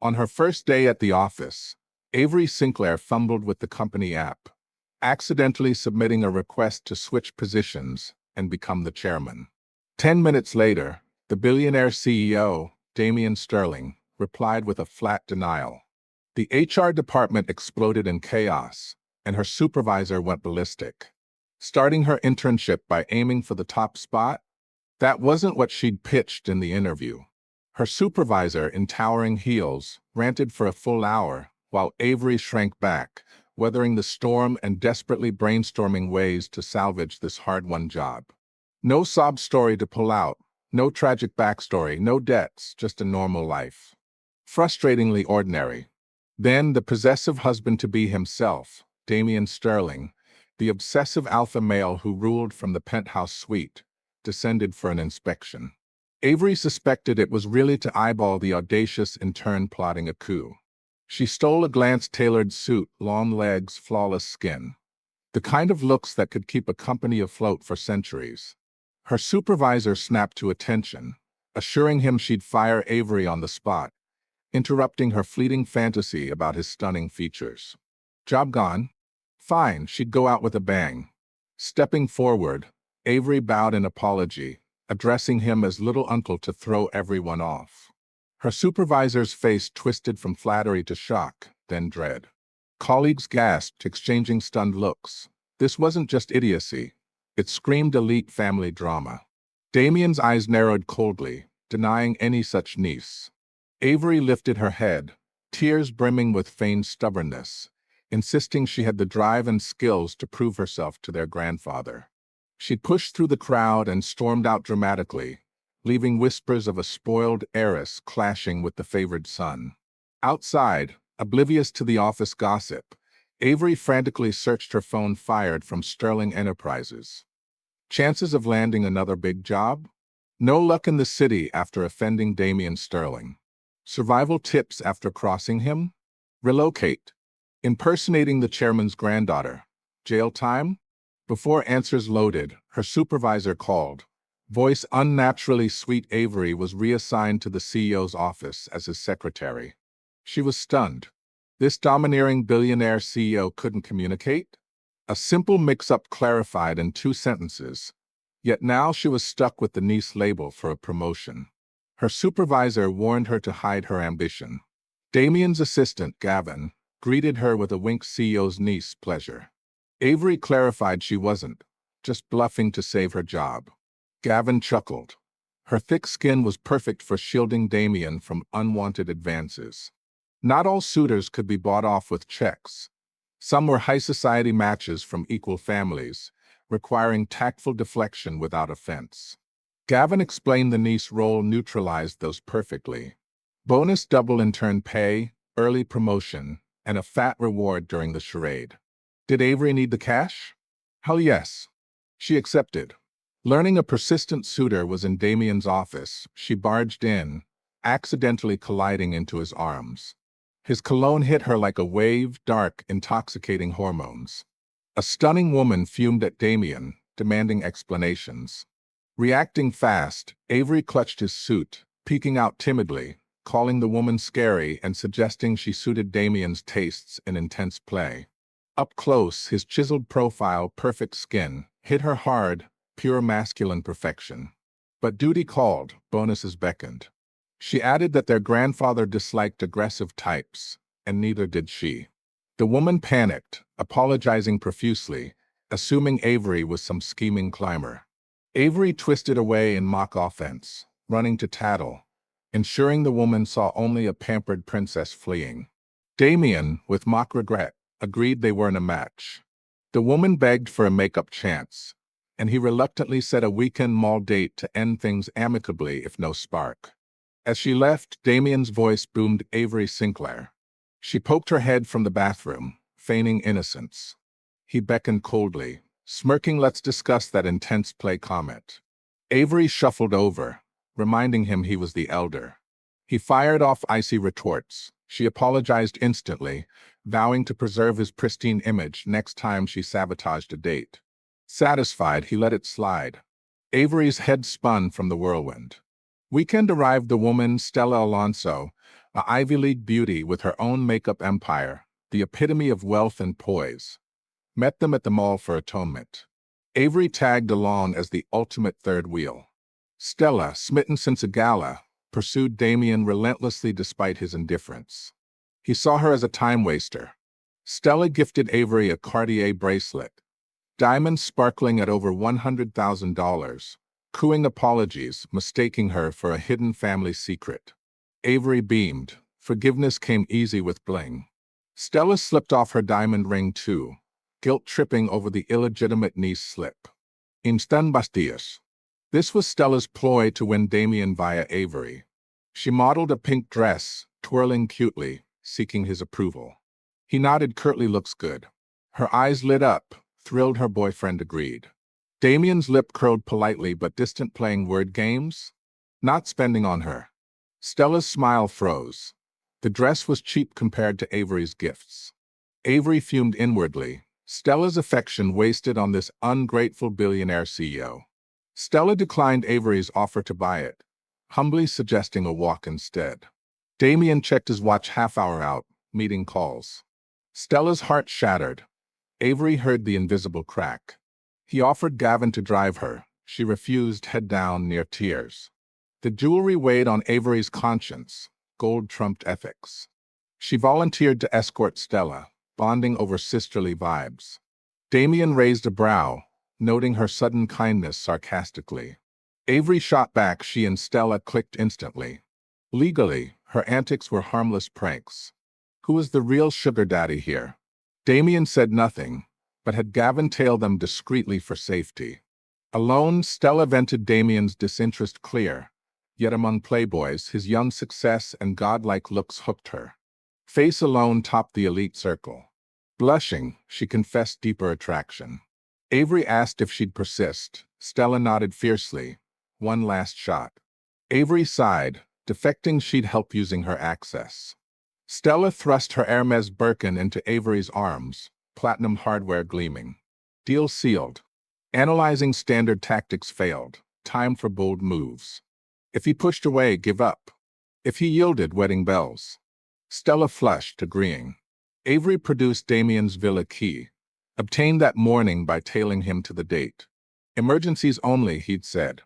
On her first day at the office, Avery Sinclair fumbled with the company app, accidentally submitting a request to switch positions and become the chairman. 10 minutes later, the Billionaire CEO, Damian Sterling, replied with a flat denial. The HR department exploded in chaos, and her supervisor went ballistic. Starting her internship by aiming for the top spot? That wasn't what she'd pitched in the interview. Her supervisor, in towering heels, ranted for a full hour, while Avery shrank back, weathering the storm and desperately brainstorming ways to salvage this hard-won job. No sob story to pull out, no tragic backstory, no debts, just a normal life. Frustratingly ordinary. Then the possessive husband-to-be himself, Damian Sterling, the obsessive alpha male who ruled from the penthouse suite, descended for an inspection. Avery suspected it was really to eyeball the audacious intern plotting a coup. She stole a glance-tailored suit, long legs, flawless skin. The kind of looks that could keep a company afloat for centuries. Her supervisor snapped to attention, assuring him she'd fire Avery on the spot, interrupting her fleeting fantasy about his stunning features. Job gone? Fine, she'd go out with a bang. Stepping forward, Avery bowed in apology, addressing him as little uncle to throw everyone off. Her supervisor's face twisted from flattery to shock, then dread. Colleagues gasped, exchanging stunned looks. This wasn't just idiocy. It screamed elite family drama. Damian's eyes narrowed coldly, denying any such niece. Avery lifted her head, tears brimming with feigned stubbornness, insisting she had the drive and skills to prove herself to their grandfather. She pushed through the crowd and stormed out dramatically, leaving whispers of a spoiled heiress clashing with the favored son. Outside, oblivious to the office gossip, Avery frantically searched her phone fired from Sterling Enterprises. Chances of landing another big job? No luck in the city after offending Damian Sterling. Survival tips after crossing him? Relocate. Impersonating the chairman's granddaughter. Jail time? Before answers loaded, her supervisor called. Voice unnaturally sweet Avery was reassigned to the CEO's office as his secretary. She was stunned. This domineering billionaire CEO couldn't communicate? A simple mix-up clarified in 2 sentences. Yet now she was stuck with the niece label for a promotion. Her supervisor warned her to hide her ambition. Damian's assistant, Gavin, greeted her with a wink CEO's niece pleasure. Avery clarified she wasn't, just bluffing to save her job. Gavin chuckled. Her thick skin was perfect for shielding Damian from unwanted advances. Not all suitors could be bought off with checks. Some were high society matches from equal families, requiring tactful deflection without offense. Gavin explained the niece role neutralized those perfectly. Bonus double intern pay, early promotion, and a fat reward during the charade. Did Avery need the cash? Hell yes. She accepted. Learning a persistent suitor was in Damian's office, she barged in, accidentally colliding into his arms. His cologne hit her like a wave, dark, intoxicating hormones. A stunning woman fumed at Damian, demanding explanations. Reacting fast, Avery clutched his suit, peeking out timidly, calling the woman scary and suggesting she suited Damian's tastes in intense play. Up close, his chiseled profile, perfect skin, hit her hard, pure masculine perfection. But duty called, bonuses beckoned. She added that their grandfather disliked aggressive types, and neither did she. The woman panicked, apologizing profusely, assuming Avery was some scheming climber. Avery twisted away in mock offense, running to tattle, ensuring the woman saw only a pampered princess fleeing. Damian, with mock regret, agreed they weren't a match. The woman begged for a make-up chance, and he reluctantly set a weekend mall date to end things amicably if no spark. As she left, Damian's voice boomed Avery Sinclair. She poked her head from the bathroom, feigning innocence. He beckoned coldly, smirking, "Let's discuss that intense play" comment. Avery shuffled over, reminding him he was the elder. He fired off icy retorts. She apologized instantly, vowing to preserve his pristine image next time she sabotaged a date. Satisfied, he let it slide. Avery's head spun from the whirlwind. Weekend arrived. The woman, Stella Alonso, a Ivy League beauty with her own makeup empire, the epitome of wealth and poise, met them at the mall for atonement. Avery tagged along as the ultimate third wheel. Stella, smitten since a gala, pursued Damien relentlessly despite his indifference. He saw her as a time waster. Stella gifted Avery a Cartier bracelet, diamonds sparkling at over $100,000, cooing apologies, mistaking her for a hidden family secret. Avery beamed. Forgiveness came easy with bling. Stella slipped off her diamond ring too, guilt-tripping over the illegitimate niece slip. Instan Bastias. This was Stella's ploy to win Damien via Avery. She modeled a pink dress, twirling cutely, seeking his approval. He nodded curtly, looks good. Her eyes lit up, thrilled her boyfriend agreed. Damien's lip curled politely but distant, playing word games? Not spending on her. Stella's smile froze. The dress was cheap compared to Avery's gifts. Avery fumed inwardly. Stella's affection wasted on this ungrateful billionaire CEO. Stella declined Avery's offer to buy it, humbly suggesting a walk instead. Damien checked his watch, half-hour out, meeting calls. Stella's heart shattered. Avery heard the invisible crack. He offered Gavin to drive her. She refused, head down, near tears. The jewelry weighed on Avery's conscience. Gold trumped ethics. She volunteered to escort Stella, bonding over sisterly vibes. Damien raised a brow, noting her sudden kindness sarcastically. Avery shot back. She and Stella clicked instantly. Legally, her antics were harmless pranks. Who was the real sugar daddy here? Damien said nothing, but had Gavin tail them discreetly for safety. Alone, Stella vented Damien's disinterest clear, yet among playboys, his young success and godlike looks hooked her. Face alone topped the elite circle. Blushing, she confessed deeper attraction. Avery asked if she'd persist. Stella nodded fiercely. One last shot. Avery sighed, defecting she'd help using her access. Stella thrust her Hermes Birkin into Avery's arms, platinum hardware gleaming. Deal sealed. Analyzing standard tactics failed. Time for bold moves. If he pushed away, give up. If he yielded, wedding bells. Stella flushed, agreeing. Avery produced Damien's villa key, obtained that morning by tailing him to the date. Emergencies only, he'd said.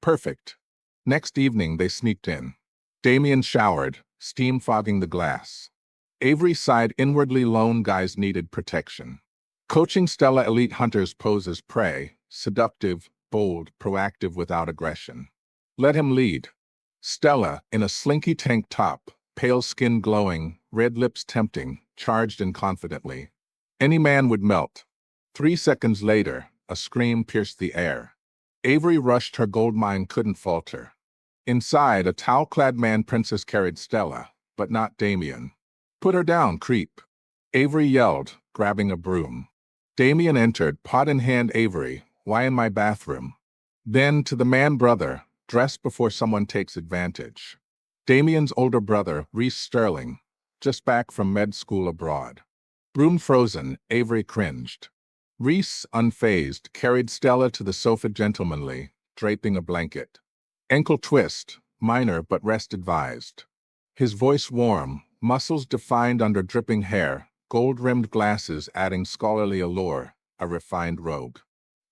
Perfect. Next evening, they sneaked in. Damien showered, steam fogging the glass. Avery sighed inwardly. Lone guys needed protection. Coaching Stella, elite hunters pose as prey, seductive, bold, proactive without aggression. Let him lead. Stella, in a slinky tank top, pale skin glowing, red lips tempting, charged and confidently. Any man would melt. 3 seconds later, a scream pierced the air. Avery rushed. Her gold mine couldn't falter. Inside, a towel-clad man princess carried Stella, but not Damien. Put her down, creep. Avery yelled, grabbing a broom. Damien entered, pot in hand. Avery, why in my bathroom? Then, to the man brother, dress before someone takes advantage. Damien's older brother, Reese Sterling, just back from med school abroad. Broom frozen, Avery cringed. Reese, unfazed, carried Stella to the sofa gentlemanly, draping a blanket. Ankle twist, minor but rest advised. His voice warm, muscles defined under dripping hair, gold-rimmed glasses adding scholarly allure, a refined rogue.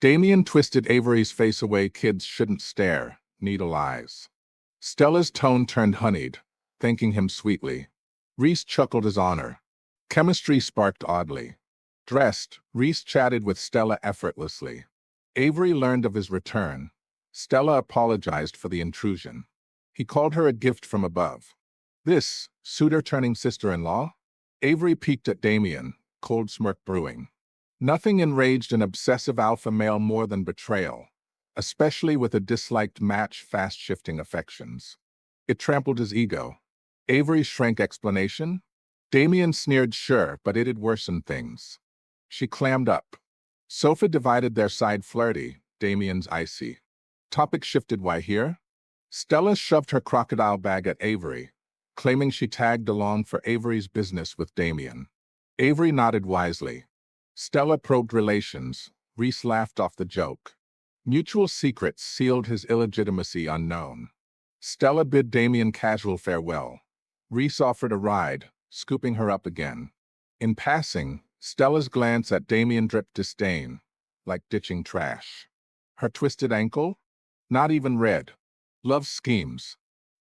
Damien twisted Avery's face away. Kids shouldn't stare, needle eyes. Stella's tone turned honeyed, thanking him sweetly. Reese chuckled his honor. Chemistry sparked oddly. Dressed, Reese chatted with Stella effortlessly. Avery learned of his return. Stella apologized for the intrusion. He called her a gift from above. This, suitor turning sister-in-law? Avery peeked at Damien, cold smirk brewing. Nothing enraged an obsessive alpha male more than betrayal, especially with a disliked match fast-shifting affections. It trampled his ego. Avery shrank. Explanation? Damien sneered, sure, but it'd worsen things. She clammed up. Sofa divided their side flirty, Damien's icy. Topic shifted. Why here? Stella shoved her crocodile bag at Avery, claiming she tagged along for Avery's business with Damien. Avery nodded wisely. Stella probed relations. Reese laughed off the joke. Mutual secrets sealed his illegitimacy unknown. Stella bid Damien casual farewell. Reese offered a ride, scooping her up again. In passing, Stella's glance at Damien dripped disdain, like ditching trash. Her twisted ankle? Not even red. Love schemes.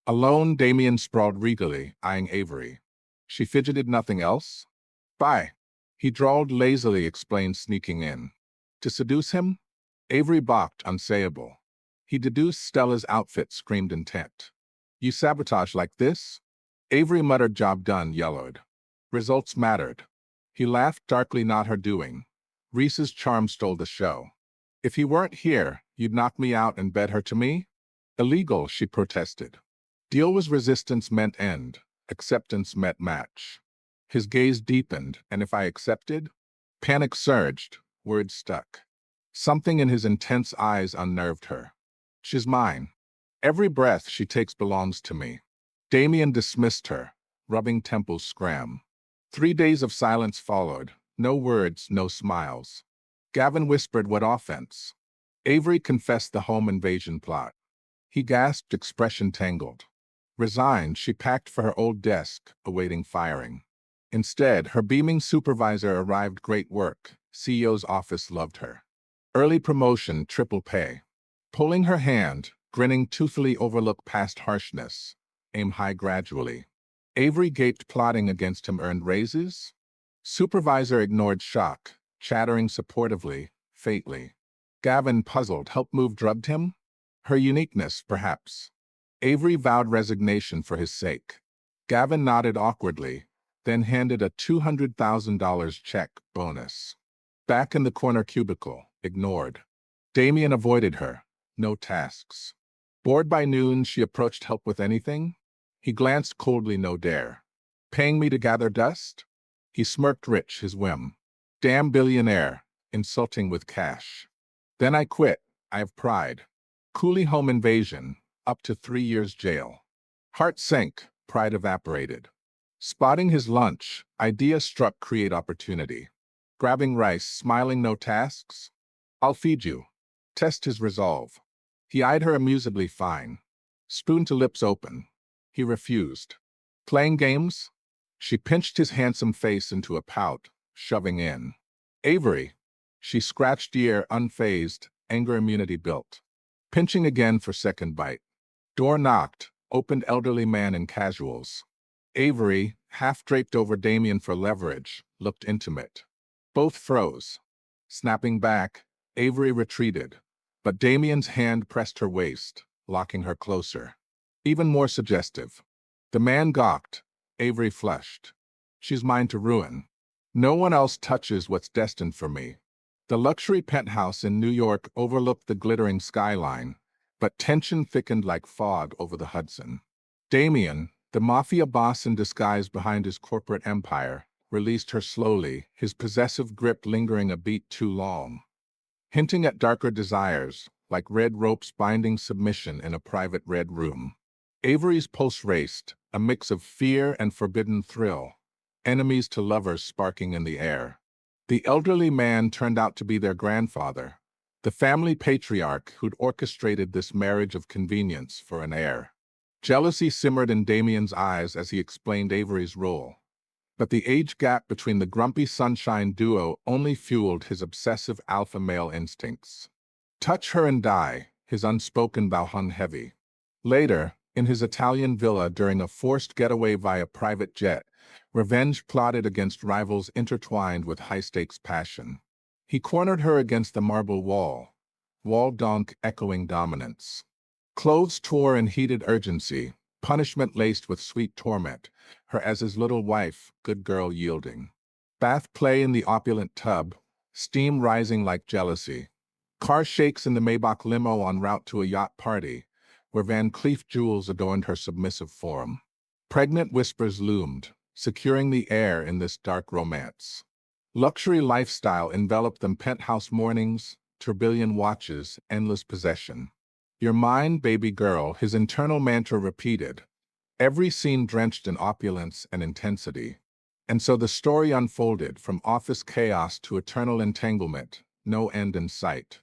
Alone, Damien sprawled regally, eyeing Avery. She fidgeted nothing else? Bye. He drawled lazily, explained, sneaking in. To seduce him? Avery balked, unsayable. He deduced Stella's outfit, screamed intent. You sabotage like this? Avery muttered, job done, yellowed. Results mattered. He laughed darkly, not her doing. Reese's charm stole the show. If he weren't here, you'd knock me out and bed her to me? Illegal, she protested. Deal was resistance meant end. Acceptance met match. His gaze deepened, and if I accepted? Panic surged, words stuck. Something in his intense eyes unnerved her. She's mine. Every breath she takes belongs to me. Damien dismissed her, rubbing temples scram. 3 days of silence followed, no words, no smiles. Gavin whispered, what offense? Avery confessed the home invasion plot. He gasped, expression tangled. Resigned, she packed for her old desk, awaiting firing. Instead, her beaming supervisor arrived. Great work. CEO's office loved her. Early promotion, triple pay. Pulling her hand, grinning toothily, overlooked past harshness. Aim high gradually. Avery gaped, plotting against him. Earned raises? Supervisor ignored shock, chattering supportively, faintly. Gavin, puzzled, helped move, drugged him? Her uniqueness, perhaps. Avery vowed resignation for his sake. Gavin nodded awkwardly, then handed a $200,000 check bonus. Back in the corner cubicle, ignored. Damien avoided her. No tasks. Bored by noon, she approached. Help with anything? He glanced coldly. No dare. Paying me to gather dust? He smirked, rich, his whim. Damn billionaire, insulting with cash. Then I quit. I have pride. Coolly, home invasion, up to 3 years jail. Heart sank, pride evaporated. Spotting his lunch, idea struck, create opportunity. Grabbing rice, smiling, no tasks? I'll feed you. Test his resolve. He eyed her amusedly, fine. Spoon to lips open. He refused. Playing games? She pinched his handsome face into a pout, shoving in. Avery. She scratched ear, unfazed, anger immunity built. Pinching again for second bite. Door knocked, opened, elderly man in casuals. Avery, half draped over Damien for leverage, looked intimate. Both froze. Snapping back, Avery retreated, but Damien's hand pressed her waist, locking her closer. Even more suggestive. The man gawked. Avery flushed. She's mine to ruin. No one else touches what's destined for me. The luxury penthouse in New York overlooked the glittering skyline, but tension thickened like fog over the Hudson. Damien, the mafia boss in disguise behind his corporate empire, released her slowly, his possessive grip lingering a beat too long. Hinting at darker desires, like red ropes binding submission in a private red room. Avery's pulse raced, a mix of fear and forbidden thrill, enemies to lovers sparking in the air. The elderly man turned out to be their grandfather, the family patriarch who'd orchestrated this marriage of convenience for an heir. Jealousy simmered in Damien's eyes as he explained Avery's role. But the age gap between the grumpy sunshine duo only fueled his obsessive alpha male instincts. Touch her and die, his unspoken vow hung heavy. Later, in his Italian villa during a forced getaway via private jet, revenge plotted against rivals intertwined with high-stakes passion. He cornered her against the marble wall donk echoing dominance. Clothes tore in heated urgency, punishment laced with sweet torment, her as his little wife, good girl yielding. Bath play in the opulent tub, steam rising like jealousy. Car shakes in the Maybach limo en route to a yacht party, where Van Cleef jewels adorned her submissive form. Pregnant whispers loomed, securing the air in this dark romance. Luxury lifestyle enveloped them, penthouse mornings, tourbillon watches, endless possession. You're mine, baby girl, his internal mantra repeated, every scene drenched in opulence and intensity. And so the story unfolded, from office chaos to eternal entanglement, no end in sight.